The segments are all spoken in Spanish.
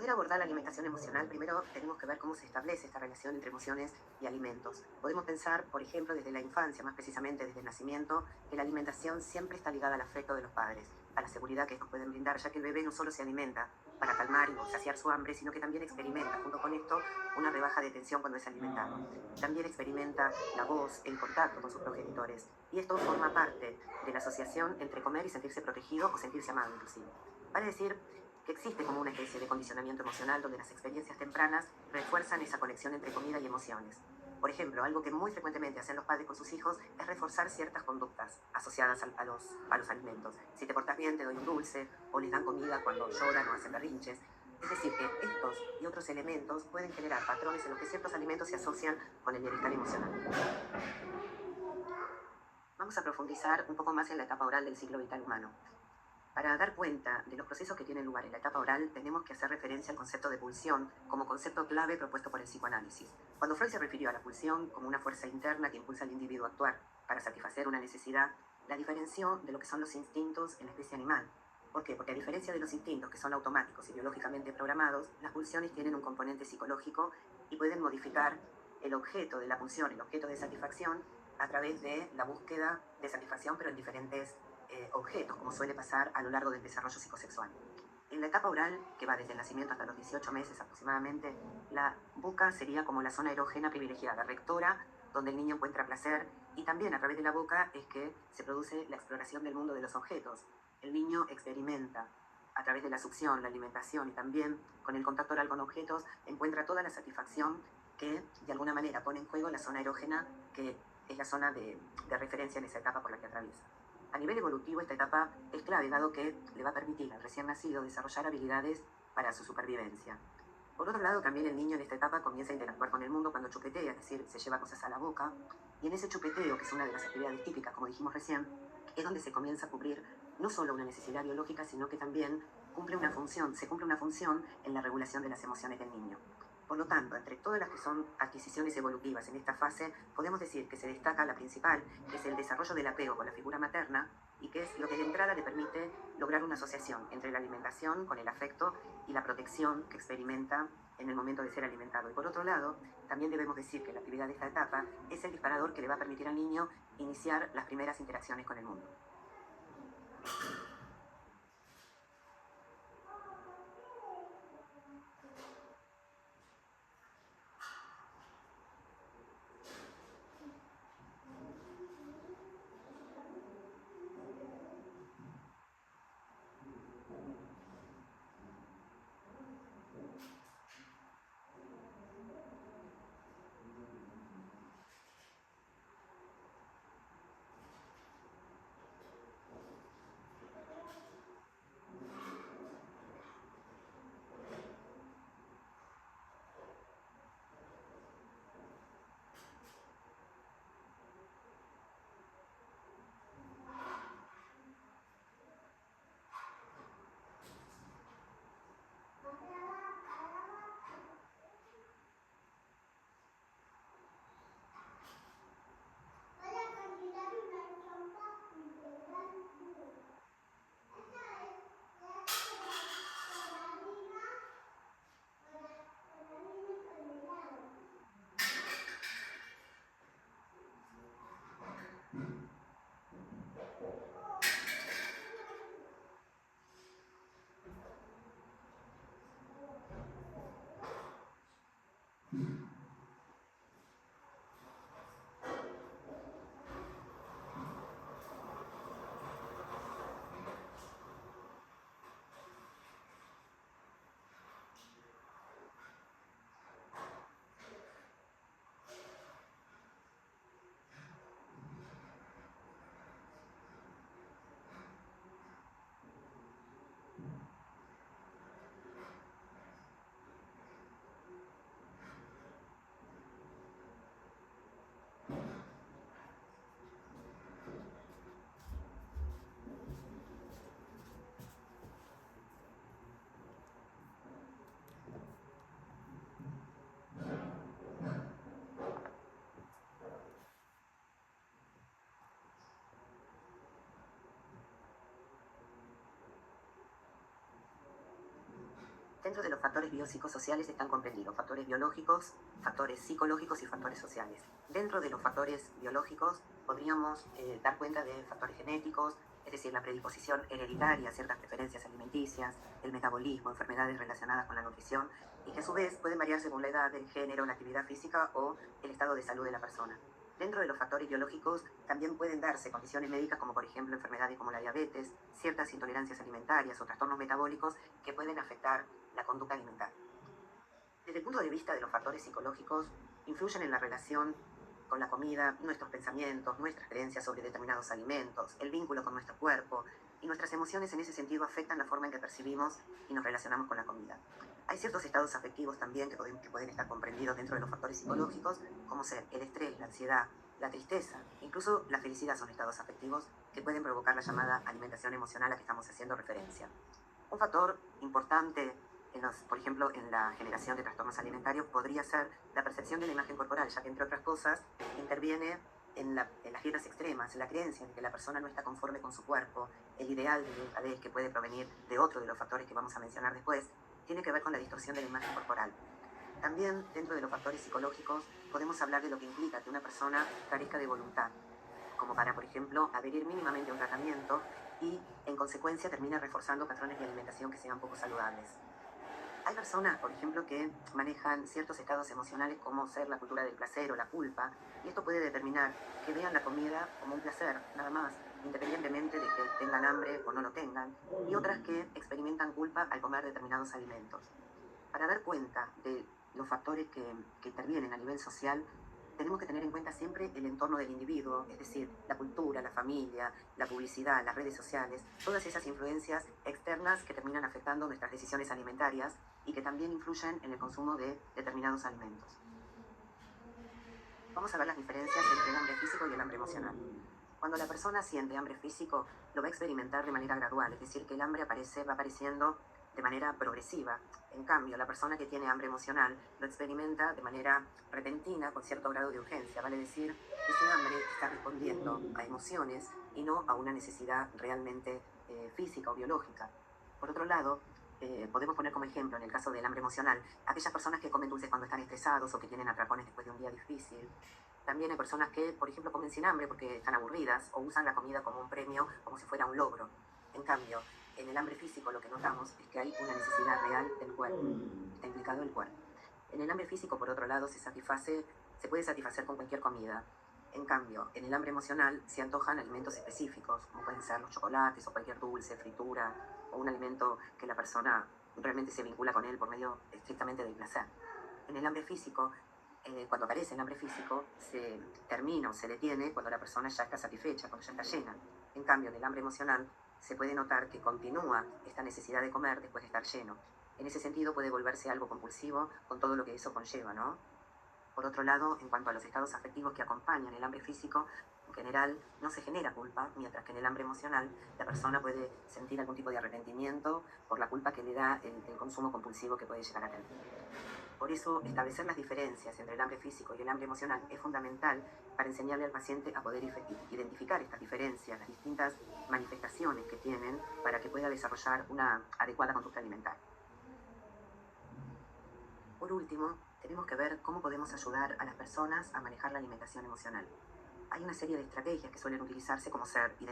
poder abordar la alimentación emocional, primero tenemos que ver cómo se establece esta relación entre emociones y alimentos. Podemos pensar, por ejemplo, desde la infancia, más precisamente desde el nacimiento, que la alimentación siempre está ligada al afecto de los padres, a la seguridad que estos pueden brindar, ya que el bebé no solo se alimenta para calmar o saciar su hambre, sino que también experimenta, junto con esto, una rebaja de tensión cuando es alimentado. También experimenta la voz, el contacto con sus progenitores, y esto forma parte de la asociación entre comer y sentirse protegido o sentirse amado, inclusive. Vale decir que existe como una especie de condicionamiento emocional donde las experiencias tempranas refuerzan esa conexión entre comida y emociones. Por ejemplo, algo que muy frecuentemente hacen los padres con sus hijos es reforzar ciertas conductas asociadas a los alimentos. Si te portas bien, te doy un dulce, o les dan comida cuando lloran o hacen berrinches. Es decir, que estos y otros elementos pueden generar patrones en los que ciertos alimentos se asocian con el bienestar emocional. Vamos a profundizar un poco más en la etapa oral del ciclo vital humano. Para dar cuenta de los procesos que tienen lugar en la etapa oral, tenemos que hacer referencia al concepto de pulsión como concepto clave propuesto por el psicoanálisis. Cuando Freud se refirió a la pulsión como una fuerza interna que impulsa al individuo a actuar para satisfacer una necesidad, la diferenció de lo que son los instintos en la especie animal. ¿Por qué? Porque a diferencia de los instintos que son automáticos y biológicamente programados, las pulsiones tienen un componente psicológico y pueden modificar el objeto de la pulsión, el objeto de satisfacción, a través de la búsqueda de satisfacción, pero en diferentes objetos, como suele pasar a lo largo del desarrollo psicosexual. En la etapa oral, que va desde el nacimiento hasta los 18 meses aproximadamente, la boca sería como la zona erógena privilegiada, rectora, donde el niño encuentra placer, y también a través de la boca es que se produce la exploración del mundo de los objetos. El niño experimenta a través de la succión, la alimentación y también con el contacto oral con objetos, encuentra toda la satisfacción que de alguna manera pone en juego la zona erógena, que es la zona de referencia en esa etapa por la que atraviesa. A nivel evolutivo, esta etapa es clave, dado que le va a permitir al recién nacido desarrollar habilidades para su supervivencia. Por otro lado, también el niño en esta etapa comienza a interactuar con el mundo cuando chupetea, es decir, se lleva cosas a la boca, y en ese chupeteo, que es una de las actividades típicas, como dijimos recién, es donde se comienza a cubrir no solo una necesidad biológica, sino que también se cumple una función en la regulación de las emociones del niño. Por lo tanto, entre todas las que son adquisiciones evolutivas en esta fase, podemos decir que se destaca la principal, que es el desarrollo del apego con la figura materna, y que es lo que de entrada le permite lograr una asociación entre la alimentación con el afecto y la protección que experimenta en el momento de ser alimentado. Y por otro lado, también debemos decir que la actividad de esta etapa es el disparador que le va a permitir al niño iniciar las primeras interacciones con el mundo. Dentro de los factores biopsicosociales están comprendidos factores biológicos, factores psicológicos y factores sociales. Dentro de los factores biológicos podríamos dar cuenta de factores genéticos, es decir, la predisposición hereditaria, ciertas preferencias alimenticias, el metabolismo, enfermedades relacionadas con la nutrición, y que a su vez pueden variar según la edad, el género, la actividad física o el estado de salud de la persona. Dentro de los factores biológicos también pueden darse condiciones médicas como por ejemplo enfermedades como la diabetes, ciertas intolerancias alimentarias o trastornos metabólicos que pueden afectar la conducta alimentaria. Desde el punto de vista de los factores psicológicos, influyen en la relación con la comida, nuestros pensamientos, nuestras creencias sobre determinados alimentos, el vínculo con nuestro cuerpo, y nuestras emociones en ese sentido afectan la forma en que percibimos y nos relacionamos con la comida. Hay ciertos estados afectivos también que pueden estar comprendidos dentro de los factores psicológicos, como ser el estrés, la ansiedad, la tristeza, incluso la felicidad son estados afectivos que pueden provocar la llamada alimentación emocional a que estamos haciendo referencia. Un factor importante, por ejemplo, en la generación de trastornos alimentarios podría ser la percepción de la imagen corporal, ya que entre otras cosas interviene en las dietas extremas, la creencia de que la persona no está conforme con su cuerpo, el ideal de delgadez que puede provenir de otro de los factores que vamos a mencionar después, tiene que ver con la distorsión de la imagen corporal. También dentro de los factores psicológicos podemos hablar de lo que implica que una persona carezca de voluntad, como para, por ejemplo, adherir mínimamente a un tratamiento y, en consecuencia, termina reforzando patrones de alimentación que sean poco saludables. Hay personas, por ejemplo, que manejan ciertos estados emocionales como ser la cultura del placer o la culpa, y esto puede determinar que vean la comida como un placer, nada más, independientemente de que tengan hambre o no lo tengan, y otras que experimentan culpa al comer determinados alimentos. Para dar cuenta de los factores que intervienen a nivel social, tenemos que tener en cuenta siempre el entorno del individuo, es decir, la cultura, la familia, la publicidad, las redes sociales, todas esas influencias externas que terminan afectando nuestras decisiones alimentarias y que también influyen en el consumo de determinados alimentos. Vamos a ver las diferencias entre el hambre físico y el hambre emocional. Cuando la persona siente hambre físico, lo va a experimentar de manera gradual, es decir, que el hambre va apareciendo de manera progresiva. En cambio, la persona que tiene hambre emocional lo experimenta de manera repentina, con cierto grado de urgencia. Vale decir, ese hambre está respondiendo a emociones y no a una necesidad realmente física o biológica. Por otro lado, podemos poner como ejemplo, en el caso del hambre emocional, aquellas personas que comen dulces cuando están estresados o que tienen atracones después de un día difícil. También hay personas que, por ejemplo, comen sin hambre porque están aburridas o usan la comida como un premio, como si fuera un logro. En cambio, en el hambre físico lo que notamos es que hay una necesidad real del cuerpo. Está implicado el cuerpo. En el hambre físico, por otro lado, se puede satisfacer con cualquier comida. En cambio, en el hambre emocional se antojan alimentos específicos, como pueden ser los chocolates o cualquier dulce, fritura, o un alimento que la persona realmente se vincula con él por medio estrictamente del placer. En el hambre físico, cuando aparece el hambre físico, se termina o se detiene cuando la persona ya está satisfecha, cuando ya está llena. En cambio, en el hambre emocional, se puede notar que continúa esta necesidad de comer después de estar lleno. En ese sentido puede volverse algo compulsivo con todo lo que eso conlleva, ¿no? Por otro lado, en cuanto a los estados afectivos que acompañan el hambre físico, en general no se genera culpa, mientras que en el hambre emocional la persona puede sentir algún tipo de arrepentimiento por la culpa que le da el consumo compulsivo que puede llegar a tener. Por eso, establecer las diferencias entre el hambre físico y el hambre emocional es fundamental para enseñarle al paciente a poder identificar estas diferencias, las distintas manifestaciones que tienen, para que pueda desarrollar una adecuada conducta alimentaria. Por último, tenemos que ver cómo podemos ayudar a las personas a manejar la alimentación emocional. Hay una serie de estrategias que suelen utilizarse como ser que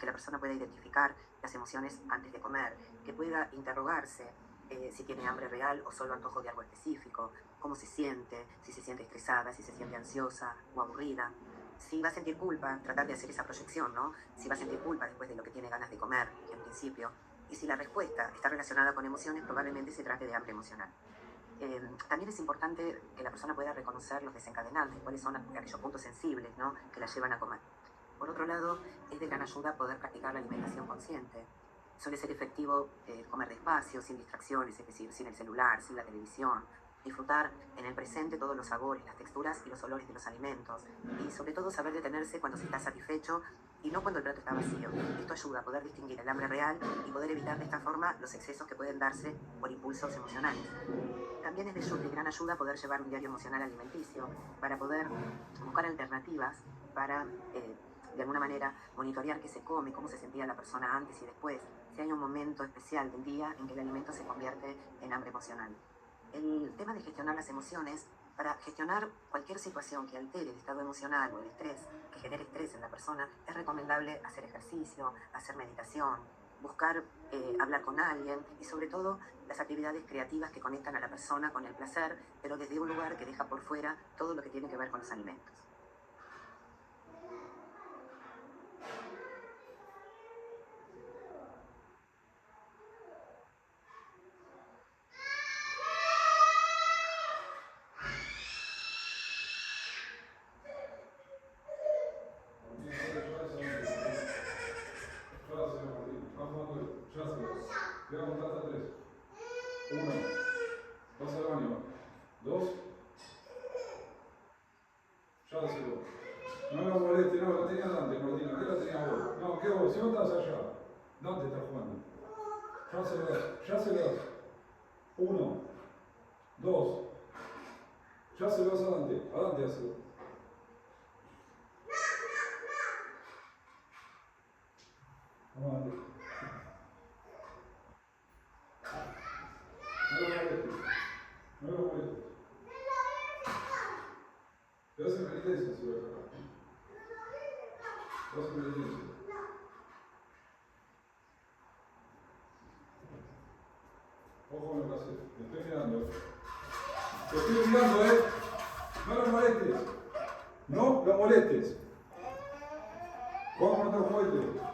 la persona pueda identificar las emociones antes de comer, que pueda interrogarse si tiene hambre real o solo antojo de algo específico, cómo se siente, si se siente estresada, si se siente ansiosa o aburrida. Si va a sentir culpa, tratar de hacer esa proyección, ¿no? Si va a sentir culpa después de lo que tiene ganas de comer, en principio. Y si la respuesta está relacionada con emociones, probablemente se trate de hambre emocional. También es importante que la persona pueda reconocer los desencadenantes, cuáles son aquellos puntos sensibles, ¿no?, que la llevan a comer. Por otro lado, es de gran ayuda poder practicar la alimentación consciente. Suele ser efectivo comer despacio, sin distracciones, es decir, sin el celular, sin la televisión. Disfrutar en el presente todos los sabores, las texturas y los olores de los alimentos. Y sobre todo saber detenerse cuando se está satisfecho y no cuando el plato está vacío. Esto ayuda a poder distinguir el hambre real y poder evitar de esta forma los excesos que pueden darse por impulsos emocionales. También es de gran ayuda poder llevar un diario emocional alimenticio para poder buscar alternativas para De alguna manera, monitorear qué se come, cómo se sentía la persona antes y después, si hay un momento especial del día en que el alimento se convierte en hambre emocional. El tema de gestionar las emociones, para gestionar cualquier situación que altere el estado emocional o el estrés, que genere estrés en la persona, es recomendable hacer ejercicio, hacer meditación, buscar hablar con alguien y sobre todo las actividades creativas que conectan a la persona con el placer, pero desde un lugar que deja por fuera todo lo que tiene que ver con los alimentos. Voy a contar hasta 3. 1. Vas al baño. 2. Ya hacelo. No me moleste, no, la tenía Dante, Martina. ¿Qué la tenía vos? No, ¿qué vos? Si vos estás allá. Dante está jugando. Ya se lo das. Ya se lo das. 1. 2. Ya se lo das a Dante. A Dante hazlo. Vamos a Dante. No lo molestes. No lo molestes. Te vas a penitencia si vas acá. Te vas a penitencia. Ojo con lo que haces. Te estoy mirando. Te estoy mirando, No lo molestes. No lo molestes. Vamos a matar un juguete.